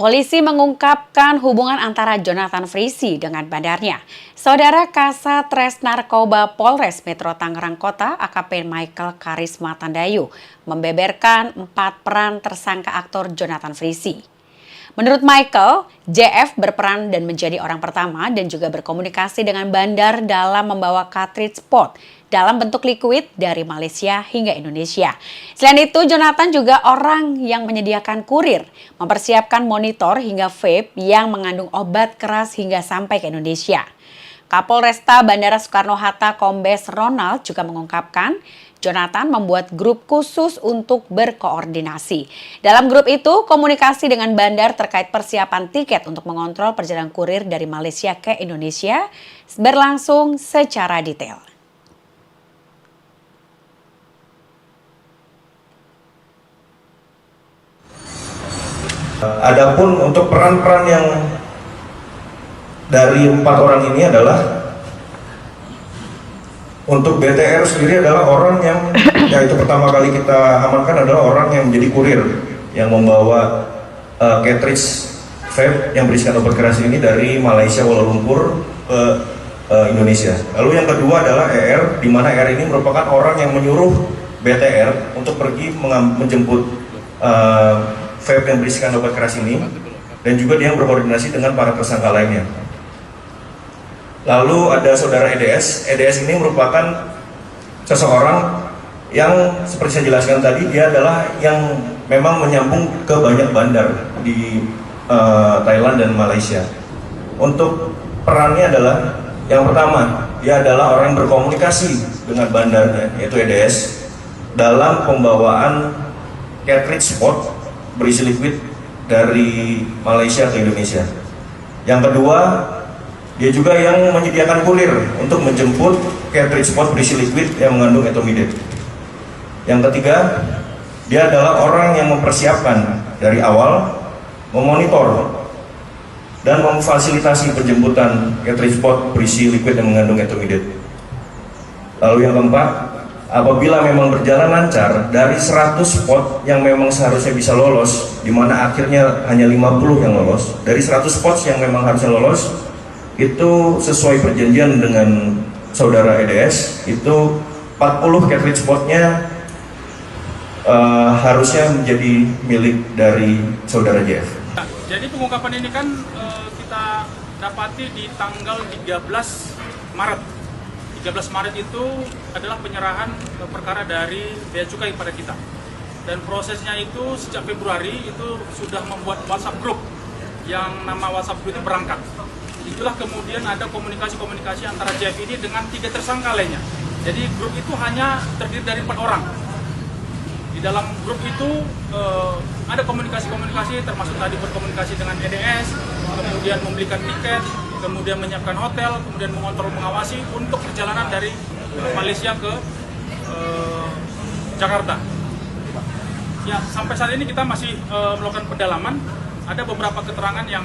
Polisi mengungkapkan hubungan antara Jonathan Frisy dengan bandarnya. Saudara Kasat Res Narkoba Polres Metro Tangerang Kota AKP Michael Karisma Tandayu membeberkan 4 peran tersangka aktor Jonathan Frisy. Menurut Michael, JF berperan dan menjadi orang pertama dan juga berkomunikasi dengan bandar dalam membawa cartridge pot dalam bentuk liquid dari Malaysia hingga Indonesia. Selain itu, Jonathan juga orang yang menyediakan kurir, mempersiapkan monitor hingga vape yang mengandung obat keras hingga sampai ke Indonesia. Kapolresta Bandara Soekarno-Hatta Kombes Ronald juga mengungkapkan Jonathan membuat grup khusus untuk berkoordinasi. Dalam grup itu, komunikasi dengan bandar terkait persiapan tiket untuk mengontrol perjalanan kurir dari Malaysia ke Indonesia berlangsung secara detail. Adapun untuk peran-peran yang dari 4 orang ini adalah untuk BTR sendiri adalah orang yang yaitu pertama kali kita amankan adalah orang yang menjadi kurir yang membawa cartridge vape yang berisikan obat keras ini dari Malaysia Kuala Lumpur ke Indonesia. Lalu yang kedua adalah ER, di mana ER ini merupakan orang yang menyuruh BTR untuk pergi menjemput vape yang berisikan obat keras ini, dan juga dia yang berkoordinasi dengan para tersangka lainnya. Lalu ada saudara EDS. EDS ini merupakan seseorang yang seperti saya jelaskan tadi, dia adalah yang memang menyambung ke banyak bandar di Thailand dan Malaysia. Untuk perannya adalah yang pertama, dia adalah orang yang berkomunikasi dengan bandarnya, yaitu EDS, dalam pembawaan cartridge pot berisi liquid dari Malaysia ke Indonesia. Yang kedua, dia juga yang menyediakan kurir untuk menjemput cartridge pot berisi liquid yang mengandung etomidate. Yang ketiga, dia adalah orang yang mempersiapkan dari awal, memonitor dan memfasilitasi penjemputan cartridge pot berisi liquid yang mengandung etomidate. Lalu yang keempat, apabila memang berjalan lancar, dari 100 pot yang memang seharusnya bisa lolos, di mana akhirnya hanya 50 yang lolos, dari 100 pot yang memang harusnya lolos, itu sesuai perjanjian dengan saudara EDS, itu 40 cartridge potnya harusnya menjadi milik dari saudara JF. Jadi pengungkapan ini kan kita dapati di tanggal 13 Maret. 13 Maret itu adalah penyerahan perkara dari Bea Cukai pada kita. Dan prosesnya itu sejak Februari itu sudah membuat WhatsApp group yang nama WhatsApp group itu berangkat. Itulah kemudian ada komunikasi-komunikasi antara JF ini dengan 3 tersangka lainnya. Jadi grup itu hanya terdiri dari 4 orang. Di dalam grup itu ada komunikasi-komunikasi, termasuk tadi berkomunikasi dengan EDS, kemudian membelikan tiket, kemudian menyiapkan hotel, kemudian mengontrol, mengawasi untuk perjalanan dari Malaysia ke Jakarta. Ya, sampai saat ini kita masih melakukan pendalaman. Ada beberapa keterangan yang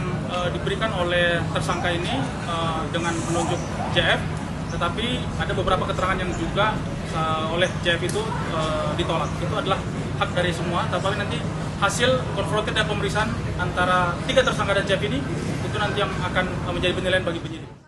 diberikan oleh tersangka ini dengan menunjuk JF, tetapi ada beberapa keterangan yang juga oleh JF itu ditolak. Itu adalah hak dari semua, tapi nanti hasil konfrontir dan pemeriksaan antara 3 tersangka dan JF ini itu nanti yang akan menjadi penilaian bagi penyidik.